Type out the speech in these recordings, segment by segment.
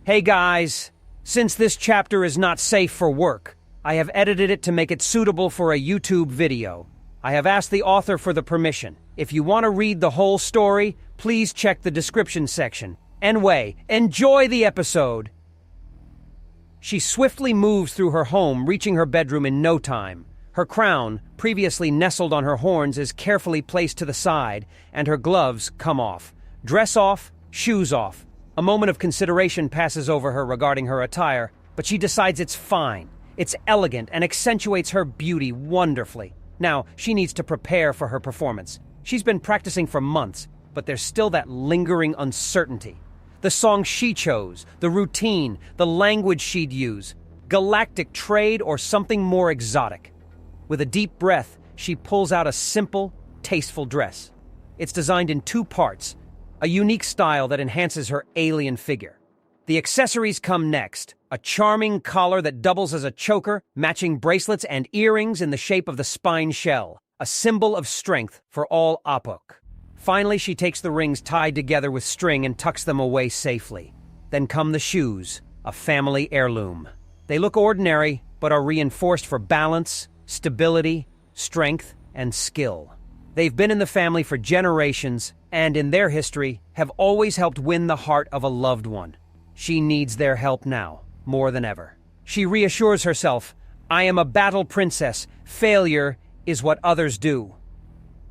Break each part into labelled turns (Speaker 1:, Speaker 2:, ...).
Speaker 1: Hey guys, since this chapter is not safe for work, I have edited it to make it suitable for a YouTube video. I have asked the author for the permission. If you want to read the whole story, please check the description section. Anyway, enjoy the episode. She swiftly moves through her home, reaching her bedroom in no time. Her crown, previously nestled on her horns, is carefully placed to the side, and her gloves come off. Dress off, shoes off. A moment of consideration passes over her regarding her attire, but she decides it's fine. It's elegant and accentuates her beauty wonderfully. Now, she needs to prepare for her performance. She's been practicing for months, but there's still that lingering uncertainty. The song she chose, the routine, the language she'd use. Galactic trade or something more exotic. With a deep breath, she pulls out a simple, tasteful dress. It's designed in 2 parts, a unique style that enhances her alien figure. The accessories come next, a charming collar that doubles as a choker, matching bracelets and earrings in the shape of the spine shell, a symbol of strength for all Apuk. Finally, she takes the rings tied together with string and tucks them away safely. Then come the shoes, a family heirloom. They look ordinary, but are reinforced for balance, stability, strength, and skill. They've been in the family for generations, and in their history, have always helped win the heart of a loved one. She needs their help now, more than ever. She reassures herself, I am a battle princess. Failure is what others do.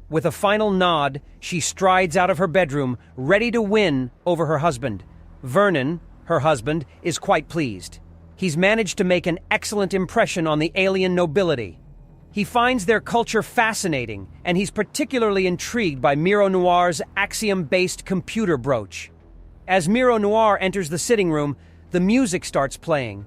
Speaker 1: With a final nod, she strides out of her bedroom, ready to win over her husband. Vernon, her husband, is quite pleased. He's managed to make an excellent impression on the alien nobility. He finds their culture fascinating, and he's particularly intrigued by Miro Noir's axiom-based computer brooch. As Miro Noir enters the sitting room, the music starts playing.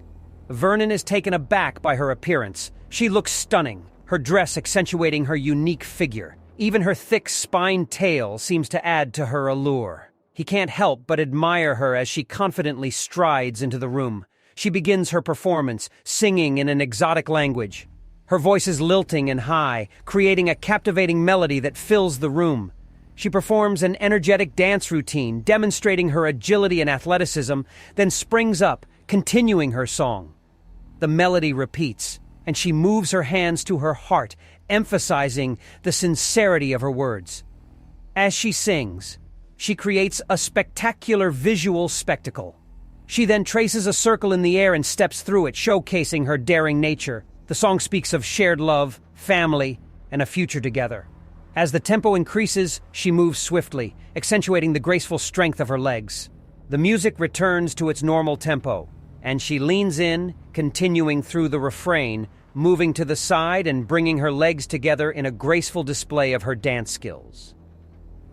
Speaker 1: Vernon is taken aback by her appearance. She looks stunning, her dress accentuating her unique figure. Even her thick spined tail seems to add to her allure. He can't help but admire her as she confidently strides into the room. She begins her performance, singing in an exotic language. Her voice is lilting and high, creating a captivating melody that fills the room. She performs an energetic dance routine, demonstrating her agility and athleticism, then springs up, continuing her song. The melody repeats, and she moves her hands to her heart, emphasizing the sincerity of her words. As she sings, she creates a spectacular visual spectacle. She then traces a circle in the air and steps through it, showcasing her daring nature. The song speaks of shared love, family, and a future together. As the tempo increases, she moves swiftly, accentuating the graceful strength of her legs. The music returns to its normal tempo, and she leans in, continuing through the refrain, moving to the side and bringing her legs together in a graceful display of her dance skills.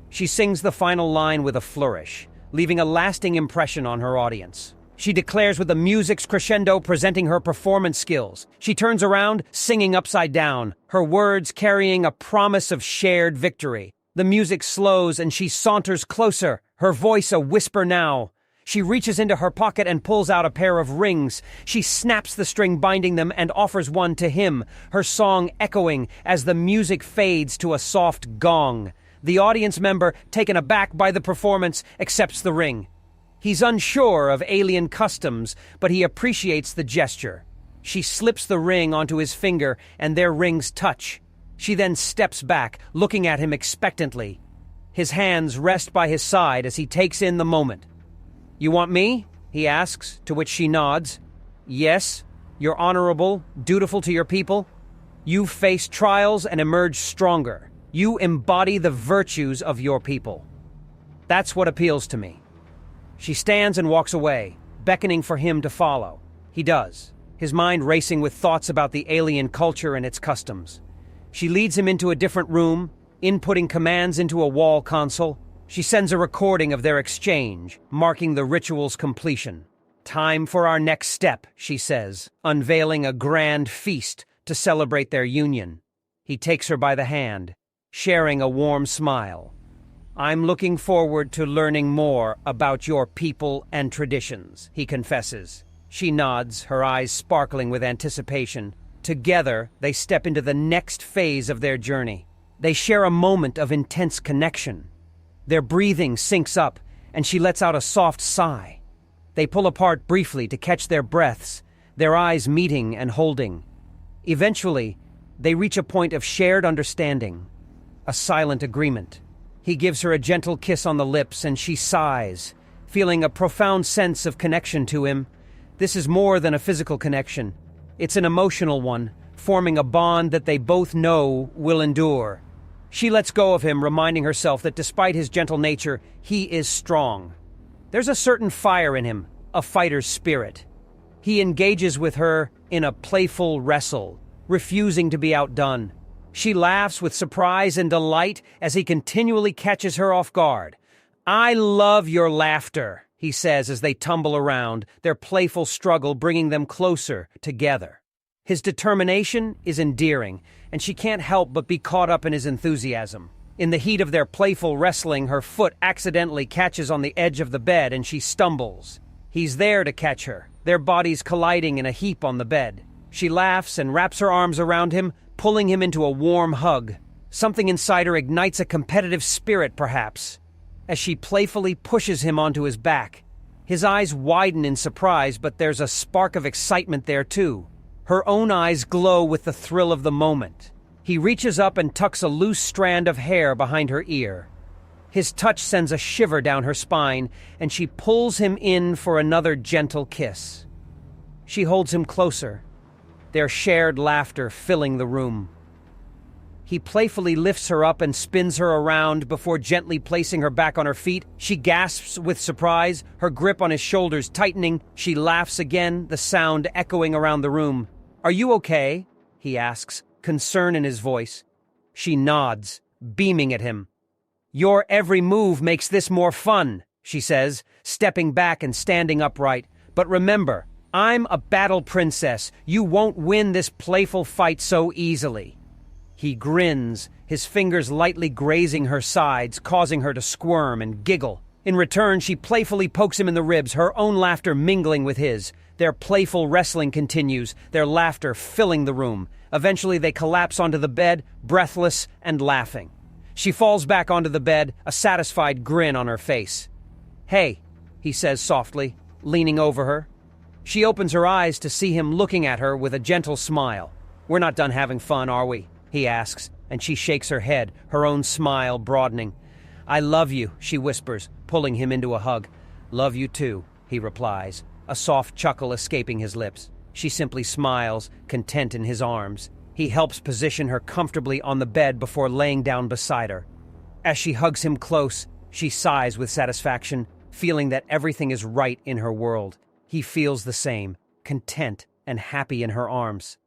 Speaker 1: She sings the final line with a flourish, leaving a lasting impression on her audience. She declares with the music's crescendo, presenting her performance skills. She turns around, singing upside down, her words carrying a promise of shared victory. The music slows and she saunters closer, her voice a whisper now. She reaches into her pocket and pulls out a pair of rings. She snaps the string binding them and offers one to him, her song echoing as the music fades to a soft gong. The audience member, taken aback by the performance, accepts the ring. He's unsure of alien customs, but he appreciates the gesture. She slips the ring onto his finger, and their rings touch. She then steps back, looking at him expectantly. His hands rest by his side as he takes in the moment. "You want me?" he asks, to which she nods. "Yes, you're honorable, dutiful to your people. You've faced trials and emerged stronger. You embody the virtues of your people. That's what appeals to me." She stands and walks away, beckoning for him to follow. He does, his mind racing with thoughts about the alien culture and its customs. She leads him into a different room, inputting commands into a wall console. She sends a recording of their exchange, marking the ritual's completion. "Time for our next step," she says, unveiling a grand feast to celebrate their union. He takes her by the hand, sharing a warm smile. "I'm looking forward to learning more about your people and traditions," he confesses. She nods, her eyes sparkling with anticipation. Together, they step into the next phase of their journey. They share a moment of intense connection. Their breathing syncs up, and she lets out a soft sigh. They pull apart briefly to catch their breaths, their eyes meeting and holding. Eventually, they reach a point of shared understanding, a silent agreement. He gives her a gentle kiss on the lips and she sighs, feeling a profound sense of connection to him. This is more than a physical connection. It's an emotional one, forming a bond that they both know will endure. She lets go of him, reminding herself that despite his gentle nature, he is strong. There's a certain fire in him, a fighter's spirit. He engages with her in a playful wrestle, refusing to be outdone. She laughs with surprise and delight as he continually catches her off guard. "I love your laughter," he says as they tumble around, their playful struggle bringing them closer together. His determination is endearing, and she can't help but be caught up in his enthusiasm. In the heat of their playful wrestling, her foot accidentally catches on the edge of the bed and she stumbles. He's there to catch her, their bodies colliding in a heap on the bed. She laughs and wraps her arms around him, pulling him into a warm hug. Something inside her ignites a competitive spirit, perhaps, as she playfully pushes him onto his back. His eyes widen in surprise, but there's a spark of excitement there too. Her own eyes glow with the thrill of the moment. He reaches up and tucks a loose strand of hair behind her ear. His touch sends a shiver down her spine, and she pulls him in for another gentle kiss. She holds him closer, their shared laughter filling the room. He playfully lifts her up and spins her around before gently placing her back on her feet. She gasps with surprise, her grip on his shoulders tightening. She laughs again, the sound echoing around the room. "Are you okay?" he asks, concern in his voice. She nods, beaming at him. "Your every move makes this more fun," she says, stepping back and standing upright. "But remember, I'm a battle princess. You won't win this playful fight so easily." He grins, his fingers lightly grazing her sides, causing her to squirm and giggle. In return, she playfully pokes him in the ribs, her own laughter mingling with his. Their playful wrestling continues, their laughter filling the room. Eventually, they collapse onto the bed, breathless and laughing. She falls back onto the bed, a satisfied grin on her face. "Hey," he says softly, leaning over her. She opens her eyes to see him looking at her with a gentle smile. "We're not done having fun, are we?" he asks, and she shakes her head, her own smile broadening. "I love you," she whispers, pulling him into a hug. "Love you too," he replies, a soft chuckle escaping his lips. She simply smiles, content in his arms. He helps position her comfortably on the bed before laying down beside her. As she hugs him close, she sighs with satisfaction, feeling that everything is right in her world. He feels the same, content and happy in her arms.